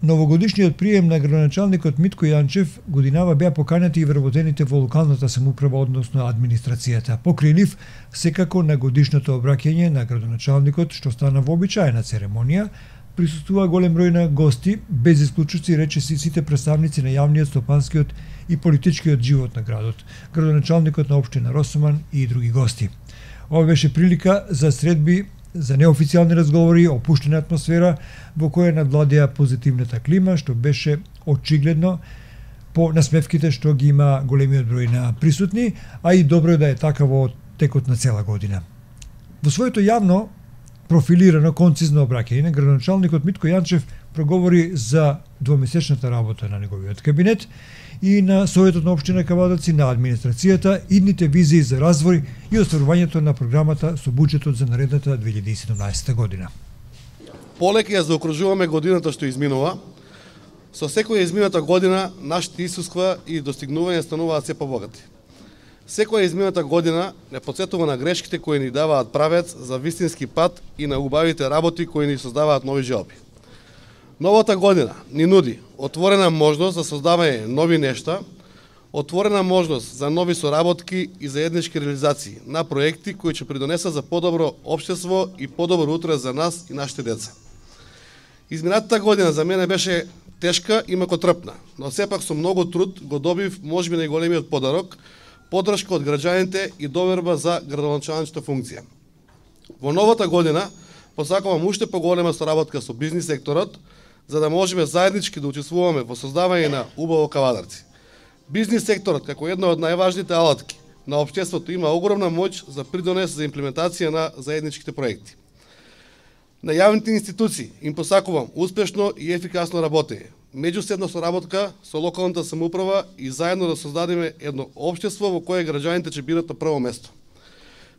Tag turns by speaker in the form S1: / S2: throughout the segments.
S1: новогодишниот прием на градоначалникот Митко Јанчев годинава беа поканети и вработените во локалната самоуправа, односно администрацијата. Покрај нив, секако на годишното обраќање на градоначалникот, што стана вообичаена церемонија, присуствува голем број на гости, без исклучуци речиси сите представници на јавниот, стопанскиот и политичкиот живот на градот, градоначалникот на општина Росоман и други гости. Ова беше прилика за средби, за неофицијални разговори, опуштена атмосфера во која надвладеа позитивната клима, што беше очигледно по насмевките што ги има големиот број на присутни, а и добро е да е така во текот на цела година. Во своето јавно профилирано концизно обраќање, градоначалникот Митко Јанчев проговори за двомесечната работа на неговиот кабинет и на Советот на општина Кавадаци, на администрацијата, идните визии за развој и остварувањето на програмата со буџетот за наредната 2017 година.
S2: Полека ја заокружуваме годината што изминува. Со секоја измината година нашите искуства и достигнувања стануваат се побогати. Секоја измината година не потсетува на грешките кои ни даваат правец за вистински пат и на убавите работи кои ни создаваат нови желби. Новата година ни нуди отворена можност за создавање нови нешта, отворена можност за нови соработки и заеднички реализации на проекти кои ќе придонесат за подобро општество и подобро утре за нас и нашите деца. Изминатата година за мене беше тешка и макотрпна, но сепак со многу труд го добив можеби најголемиот подарок, поддршка од граѓаните и доверба за градоначалничката функција. Во новата година посакувам уште поголема соработка со бизнис секторот, за да можеме заеднички да учествуваме во создавање на убаво Кавадарци. Бизнис секторот, како една од најважните алатки на општеството, има огромна моќ за придонес за имплементација на заедничките проекти. На јавните институции им посакувам успешно и ефикасно работење, меѓуседна соработка со локалната самоуправа и заедно да создадеме едно општество во кое граѓаните ќе бидат на прво место.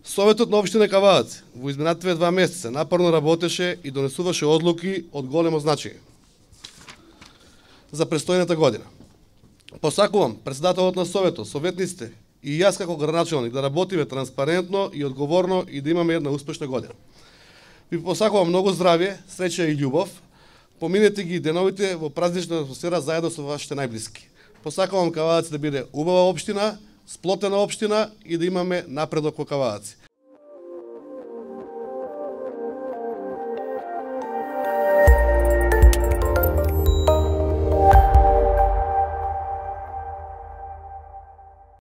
S2: Советот на општина Кавадаци во изминативе 2 месеца напорно работеше и донесуваше одлуки од големо значење за престојната година. Посакувам председателот на Советот, советниците и јас како градоначалник да работиме транспарентно и одговорно и да имаме една успешна година. Ви посакувам многу здравје, среќа и љубов. Поминете ги деновите во празнична атмосфера заедно со вашите најблиски. Посакувам Кавадаци да биде убава општина, сплотена општина и да имаме напредок во Кавадаци.